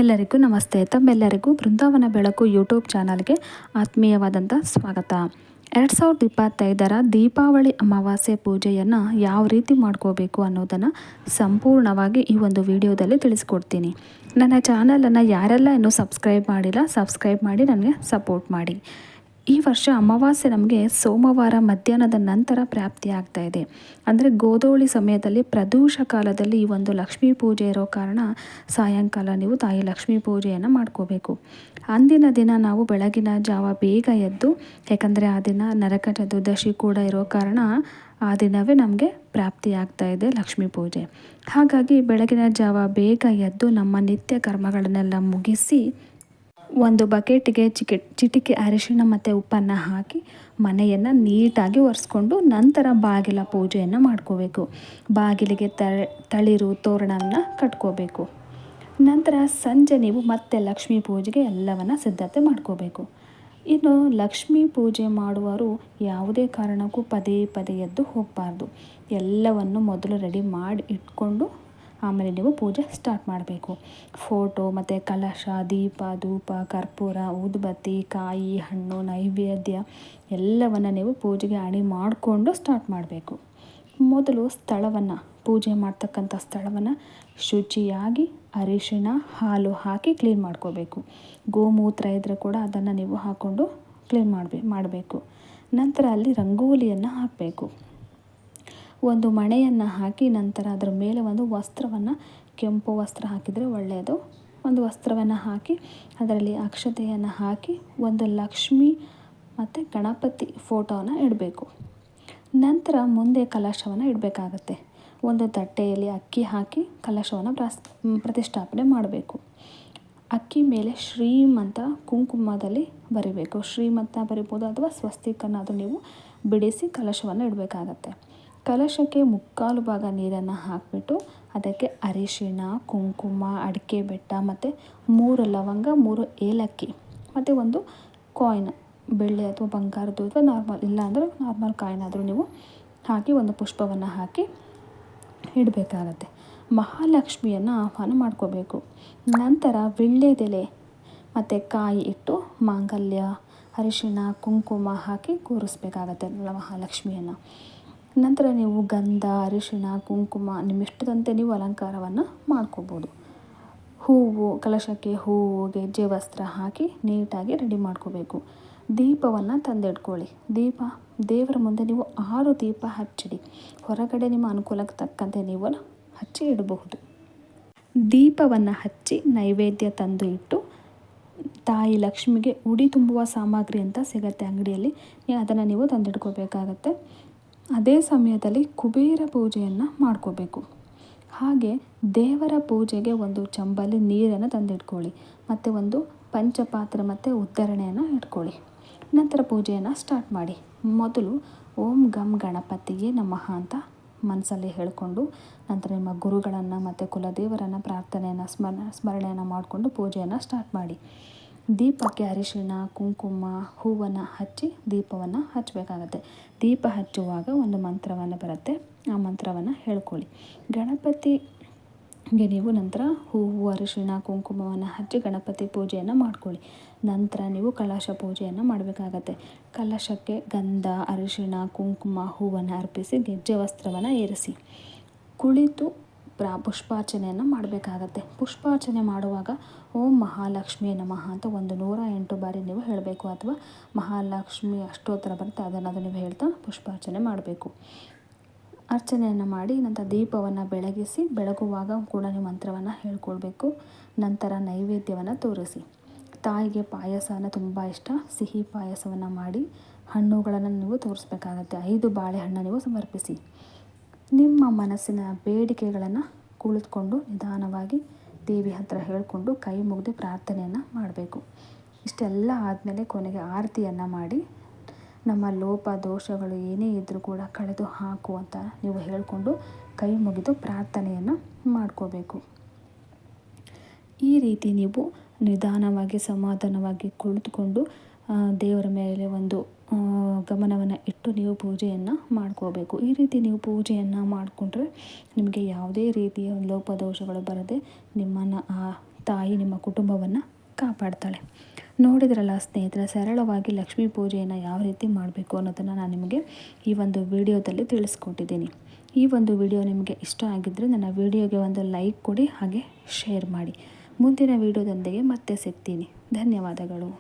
ಎಲ್ಲರಿಗೂ ನಮಸ್ತೆ. ತಮ್ಮೆಲ್ಲರಿಗೂ ಬೃಂದಾವನ ಬೆಳಕು ಯೂಟ್ಯೂಬ್ ಚಾನಲ್ಗೆ ಆತ್ಮೀಯವಾದಂಥ ಸ್ವಾಗತ. 2025ರ ದೀಪಾವಳಿ ಅಮಾವಾಸ್ಯೆ ಪೂಜೆಯನ್ನು ಯಾವ ರೀತಿ ಮಾಡ್ಕೋಬೇಕು ಅನ್ನೋದನ್ನು ಸಂಪೂರ್ಣವಾಗಿ ಈ ಒಂದು ವಿಡಿಯೋದಲ್ಲಿ ತಿಳಿಸ್ಕೊಡ್ತೀನಿ. ನನ್ನ ಚಾನಲನ್ನು ಯಾರೆಲ್ಲ ಇನ್ನೂ ಸಬ್ಸ್ಕ್ರೈಬ್ ಮಾಡಿಲ್ಲ, ಸಬ್ಸ್ಕ್ರೈಬ್ ಮಾಡಿ ನನಗೆ ಸಪೋರ್ಟ್ ಮಾಡಿ. ಈ ವರ್ಷ ಅಮಾವಾಸ್ಯೆ ನಮಗೆ ಸೋಮವಾರ ಮಧ್ಯಾಹ್ನದ ನಂತರ ಪ್ರಾಪ್ತಿ ಆಗ್ತಾ ಇದೆ. ಅಂದರೆ ಗೋಧೂಳಿ ಸಮಯದಲ್ಲಿ ಪ್ರದೋಷ ಕಾಲದಲ್ಲಿ ಈ ಒಂದು ಲಕ್ಷ್ಮೀ ಪೂಜೆ ಇರೋ ಕಾರಣ ಸಾಯಂಕಾಲ ನೀವು ತಾಯಿ ಲಕ್ಷ್ಮೀ ಪೂಜೆಯನ್ನು ಮಾಡ್ಕೋಬೇಕು. ಅಂದಿನ ದಿನ ನಾವು ಬೆಳಗಿನ ಜಾವ ಬೇಗ ಎದ್ದು, ಯಾಕಂದರೆ ಆ ದಿನ ನರಕ ಚತುರ್ದಶಿ ಕೂಡ ಇರೋ ಕಾರಣ ಆ ದಿನವೇ ನಮಗೆ ಪ್ರಾಪ್ತಿ ಆಗ್ತಾ ಇದೆ ಲಕ್ಷ್ಮೀ ಪೂಜೆ. ಹಾಗಾಗಿ ಬೆಳಗಿನ ಜಾವ ಬೇಗ ಎದ್ದು ನಮ್ಮ ನಿತ್ಯ ಕರ್ಮಗಳನ್ನೆಲ್ಲ ಮುಗಿಸಿ ಒಂದು ಬಕೆಟಿಗೆ ಚಿಟಿಕೆ ಅರಿಶಿಣ ಮತ್ತು ಉಪ್ಪನ್ನು ಹಾಕಿ ಮನೆಯನ್ನು ನೀಟಾಗಿ ಒರೆಸ್ಕೊಂಡು ನಂತರ ಬಾಗಿಲ ಪೂಜೆಯನ್ನು ಮಾಡ್ಕೋಬೇಕು. ಬಾಗಿಲಿಗೆ ತಳಿರು ತೋರಣವನ್ನು ಕಟ್ಕೋಬೇಕು. ನಂತರ ಸಂಜೆ ನೀವು ಮತ್ತೆ ಲಕ್ಷ್ಮೀ ಪೂಜೆಗೆ ಎಲ್ಲವನ್ನು ಸಿದ್ಧತೆ ಮಾಡ್ಕೋಬೇಕು. ಇನ್ನು ಲಕ್ಷ್ಮೀ ಪೂಜೆ ಮಾಡುವವರು ಯಾವುದೇ ಕಾರಣಕ್ಕೂ ಪದೇ ಪದೇ ಎದ್ದು ಹೋಗಬಾರ್ದು. ಎಲ್ಲವನ್ನು ಮೊದಲು ರೆಡಿ ಮಾಡಿ ಇಟ್ಕೊಂಡು ಆಮೇಲೆ ನೀವು ಪೂಜೆ ಸ್ಟಾರ್ಟ್ ಮಾಡಬೇಕು. ಫೋಟೋ ಮತ್ತು ಕಲಶ, ದೀಪ, ಧೂಪ, ಕರ್ಪೂರ, ಊದುಬತ್ತಿ, ಕಾಯಿ, ಹಣ್ಣು, ನೈವೇದ್ಯ ಎಲ್ಲವನ್ನು ನೀವು ಪೂಜೆಗೆ ಅಣಿ ಮಾಡಿಕೊಂಡು ಸ್ಟಾರ್ಟ್ ಮಾಡಬೇಕು. ಮೊದಲು ಸ್ಥಳವನ್ನು, ಪೂಜೆ ಮಾಡ್ತಕ್ಕಂಥ ಸ್ಥಳವನ್ನು ಶುಚಿಯಾಗಿ ಅರಿಶಿಣ, ಹಾಲು ಹಾಕಿ ಕ್ಲೀನ್ ಮಾಡ್ಕೋಬೇಕು. ಗೋಮೂತ್ರ ಇದ್ದರೆ ಕೂಡ ಅದನ್ನು ನೀವು ಹಾಕ್ಕೊಂಡು ಕ್ಲೀನ್ ಮಾಡಬೇಕು. ನಂತರ ಅಲ್ಲಿ ರಂಗೋಲಿಯನ್ನು ಹಾಕಬೇಕು. ಒಂದು ಮಣೆಯನ್ನು ಹಾಕಿ ನಂತರ ಅದರ ಮೇಲೆ ಒಂದು ವಸ್ತ್ರವನ್ನು, ಕೆಂಪು ವಸ್ತ್ರ ಹಾಕಿದರೆ ಒಳ್ಳೆಯದು, ಒಂದು ವಸ್ತ್ರವನ್ನು ಹಾಕಿ ಅದರಲ್ಲಿ ಅಕ್ಷತೆಯನ್ನು ಹಾಕಿ ಒಂದು ಲಕ್ಷ್ಮಿ ಮತ್ತು ಗಣಪತಿ ಫೋಟೋವನ್ನು ಇಡಬೇಕು. ನಂತರ ಮುಂದೆ ಕಲಶವನ್ನು ಇಡಬೇಕಾಗತ್ತೆ. ಒಂದು ತಟ್ಟೆಯಲ್ಲಿ ಅಕ್ಕಿ ಹಾಕಿ ಕಲಶವನ್ನು ಪ್ರತಿಷ್ಠಾಪನೆ ಮಾಡಬೇಕು. ಅಕ್ಕಿ ಮೇಲೆ ಶ್ರೀಮಂತ ಕುಂಕುಮದಲ್ಲಿ ಬರಿಬೇಕು. ಶ್ರೀಮಂತ ಬರಿಬೋದು ಅಥವಾ ಸ್ವಸ್ತಿಕನ್ನು ಅದು ನೀವು ಬಿಡಿಸಿ ಕಲಶವನ್ನು ಇಡಬೇಕಾಗತ್ತೆ. ಕಲಶಕ್ಕೆ 3/4 ಭಾಗ ನೀರನ್ನು ಹಾಕಿಬಿಟ್ಟು ಅದಕ್ಕೆ ಅರಿಶಿಣ, ಕುಂಕುಮ, ಅಡಿಕೆ ಬೆಟ್ಟ ಮತ್ತು 3 ಲವಂಗ, 3 ಏಲಕ್ಕಿ ಮತ್ತು ಒಂದು ಕಾಯಿನ್, ಬೆಳ್ಳಿ ಅಥವಾ ಬಂಗಾರದ್ದು ಅಥವಾ ನಾರ್ಮಲ್, ಇಲ್ಲಾಂದರೆ ನಾರ್ಮಲ್ ಕಾಯಿನಾದರೂ ನೀವು ಹಾಕಿ ಒಂದು ಪುಷ್ಪವನ್ನು ಹಾಕಿ ಇಡಬೇಕಾಗತ್ತೆ. ಮಹಾಲಕ್ಷ್ಮಿಯನ್ನು ಆಹ್ವಾನ ಮಾಡ್ಕೋಬೇಕು. ನಂತರ ವೀಳ್ಯದೆಲೆ ಮತ್ತು ಕಾಯಿ ಇಟ್ಟು ಮಾಂಗಲ್ಯ, ಅರಿಶಿಣ, ಕುಂಕುಮ ಹಾಕಿ ಕೂರಿಸ್ಬೇಕಾಗತ್ತೆ ಮಹಾಲಕ್ಷ್ಮಿಯನ್ನು. ನಂತರ ನೀವು ಗಂಧ, ಅರಿಶಿಣ, ಕುಂಕುಮ ನಿಮ್ಮಿಷ್ಟದಂತೆ ನೀವು ಅಲಂಕಾರವನ್ನು ಮಾಡ್ಕೋಬೋದು. ಹೂವು, ಕಲಶಕ್ಕೆ ಹೂವು, ಗೆಜ್ಜೆ ವಸ್ತ್ರ ಹಾಕಿ ನೀಟಾಗಿ ರೆಡಿ ಮಾಡ್ಕೋಬೇಕು. ದೀಪವನ್ನು ತಂದಿಟ್ಕೊಳ್ಳಿ. ದೇವರ ಮುಂದೆ ನೀವು 6 ದೀಪ ಹಚ್ಚಿಡಿ. ಹೊರಗಡೆ ನಿಮ್ಮ ಅನುಕೂಲಕ್ಕೆ ತಕ್ಕಂತೆ ನೀವು ಹಚ್ಚಿ ಇಡಬಹುದು. ದೀಪವನ್ನು ಹಚ್ಚಿ ನೈವೇದ್ಯ ತಂದು ಇಟ್ಟು ತಾಯಿ ಲಕ್ಷ್ಮಿಗೆ ಉಡಿ ತುಂಬುವ ಸಾಮಗ್ರಿ ಅಂತ ಸಿಗತ್ತೆ ಅಂಗಡಿಯಲ್ಲಿ, ಅದನ್ನು ನೀವು ತಂದಿಟ್ಕೋಬೇಕಾಗತ್ತೆ. ಅದೇ ಸಮಯದಲ್ಲಿ ಕುಬೇರ ಪೂಜೆಯನ್ನು ಮಾಡ್ಕೋಬೇಕು. ಹಾಗೆ ದೇವರ ಪೂಜೆಗೆ ಒಂದು ಚಂಬಲ್ಲಿ ನೀರನ್ನು ತಂದಿಟ್ಕೊಳ್ಳಿ ಮತ್ತು ಒಂದು ಪಂಚಪಾತ್ರೆ ಮತ್ತು ಉದ್ದರಣೆಯನ್ನು ಇಟ್ಕೊಳ್ಳಿ. ನಂತರ ಪೂಜೆಯನ್ನು ಸ್ಟಾರ್ಟ್ ಮಾಡಿ. ಮೊದಲು ಓಂ ಗಂ ಗಣಪತಿಯೇ ನಮಃ ಅಂತ ಮನಸ್ಸಲ್ಲಿ ಹೇಳಿಕೊಂಡು ನಂತರ ನಿಮ್ಮ ಗುರುಗಳನ್ನು ಮತ್ತು ಕುಲದೇವರನ್ನು ಪ್ರಾರ್ಥನೆಯನ್ನು ಸ್ಮರಣೆಯನ್ನು ಮಾಡಿಕೊಂಡು ಪೂಜೆಯನ್ನು ಸ್ಟಾರ್ಟ್ ಮಾಡಿ. ದೀಪಕ್ಕೆ ಅರಿಶಿಣ, ಕುಂಕುಮ, ಹೂವನ್ನು ಹಚ್ಚಿ ದೀಪವನ್ನು ಹಚ್ಚಬೇಕಾಗತ್ತೆ. ದೀಪ ಹಚ್ಚುವಾಗ ಒಂದು ಮಂತ್ರವನ್ನು ಬರುತ್ತೆ, ಆ ಮಂತ್ರವನ್ನು ಹೇಳ್ಕೊಳ್ಳಿ. ಗಣಪತಿಗೆ ನೀವು ನಂತರ ಹೂವು, ಅರಿಶಿಣ, ಕುಂಕುಮವನ್ನು ಹಚ್ಚಿ ಗಣಪತಿ ಪೂಜೆಯನ್ನು ಮಾಡ್ಕೊಳ್ಳಿ. ನಂತರ ನೀವು ಕಲಶ ಪೂಜೆಯನ್ನು ಮಾಡಬೇಕಾಗತ್ತೆ. ಕಲಶಕ್ಕೆ ಗಂಧ, ಅರಿಶಿಣ, ಕುಂಕುಮ, ಹೂವನ್ನು ಅರ್ಪಿಸಿ ಗೆಜ್ಜೆ ವಸ್ತ್ರವನ್ನು ಏರಿಸಿ ಕುಳಿತು ಪುಷ್ಪಾರ್ಚನೆಯನ್ನು ಮಾಡಬೇಕಾಗತ್ತೆ. ಪುಷ್ಪಾರ್ಚನೆ ಮಾಡುವಾಗ ಓಂ ಮಹಾಲಕ್ಷ್ಮಿ ನಮಃ ಅಂತ 108 ಬಾರಿ ನೀವು ಹೇಳಬೇಕು, ಅಥವಾ ಮಹಾಲಕ್ಷ್ಮಿ ಅಷ್ಟೋತ್ತರ ಬರುತ್ತೆ ಅದನ್ನು ನೀವು ಹೇಳ್ತಾ ಪುಷ್ಪಾರ್ಚನೆ ಮಾಡಬೇಕು. ಅರ್ಚನೆಯನ್ನು ಮಾಡಿ ನಂತರ ದೀಪವನ್ನು ಬೆಳಗುವಾಗ ಕೂಡ ನೀವು ಮಂತ್ರವನ್ನು ಹೇಳ್ಕೊಳ್ಬೇಕು. ನಂತರ ನೈವೇದ್ಯವನ್ನು ತೋರಿಸಿ. ತಾಯಿಗೆ ಪಾಯಸನ ತುಂಬ ಇಷ್ಟ, ಸಿಹಿ ಪಾಯಸವನ್ನು ಮಾಡಿ ಹಣ್ಣುಗಳನ್ನು ನೀವು ತೋರಿಸ್ಬೇಕಾಗತ್ತೆ. 5 ಬಾಳೆಹಣ್ಣು ನೀವು ಸಮರ್ಪಿಸಿ. ನಿಮ್ಮ ಮನಸ್ಸಿನ ಬೇಡಿಕೆಗಳನ್ನು ಕುಳಿತುಕೊಂಡು ನಿಧಾನವಾಗಿ ದೇವಿ ಹತ್ರ ಹೇಳಿಕೊಂಡು ಕೈ ಮುಗಿದು ಪ್ರಾರ್ಥನೆಯನ್ನು ಮಾಡಬೇಕು. ಇಷ್ಟೆಲ್ಲ ಆದಮೇಲೆ ಕೊನೆಗೆ ಆರತಿಯನ್ನು ಮಾಡಿ ನಮ್ಮ ಲೋಪ ದೋಷಗಳು ಏನೇ ಇದ್ದರೂ ಕೂಡ ಕಳೆದು ಹಾಕು ಅಂತ ನೀವು ಹೇಳಿಕೊಂಡು ಕೈ ಮುಗಿದು ಪ್ರಾರ್ಥನೆಯನ್ನು ಮಾಡ್ಕೋಬೇಕು. ಈ ರೀತಿ ನೀವು ನಿಧಾನವಾಗಿ ಸಮಾಧಾನವಾಗಿ ಕುಳಿತುಕೊಂಡು ದೇವರ ಮೇಲೆ ಒಂದು ಗಮನವನ್ನು ಇಟ್ಟು ನೀವು ಪೂಜೆಯನ್ನು ಮಾಡ್ಕೋಬೇಕು. ಈ ರೀತಿ ನೀವು ಪೂಜೆಯನ್ನು ಮಾಡಿಕೊಂಡ್ರೆ ನಿಮಗೆ ಯಾವುದೇ ರೀತಿಯ ಲೋಪದೋಷಗಳು ಬರದೆ ನಿಮ್ಮನ್ನು ಆ ತಾಯಿ ನಿಮ್ಮ ಕುಟುಂಬವನ್ನು ಕಾಪಾಡ್ತಾಳೆ. ನೋಡಿದ್ರಲ್ಲ ಸ್ನೇಹಿತರೆ, ಸರಳವಾಗಿ ಲಕ್ಷ್ಮೀ ಪೂಜೆಯನ್ನು ಯಾವ ರೀತಿ ಮಾಡಬೇಕು ಅನ್ನೋದನ್ನು ನಾನು ನಿಮಗೆ ಈ ಒಂದು ವಿಡಿಯೋದಲ್ಲಿ ತಿಳಿಸ್ಕೊಟ್ಟಿದ್ದೀನಿ. ಈ ಒಂದು ವಿಡಿಯೋ ನಿಮಗೆ ಇಷ್ಟ ಆಗಿದ್ದರೆ ನನ್ನ ವಿಡಿಯೋಗೆ ಒಂದು ಲೈಕ್ ಕೊಡಿ, ಹಾಗೆ ಶೇರ್ ಮಾಡಿ. ಮುಂದಿನ ವಿಡಿಯೋದೊಂದಿಗೆ ಮತ್ತೆ ಸಿಗ್ತೀನಿ. ಧನ್ಯವಾದಗಳು.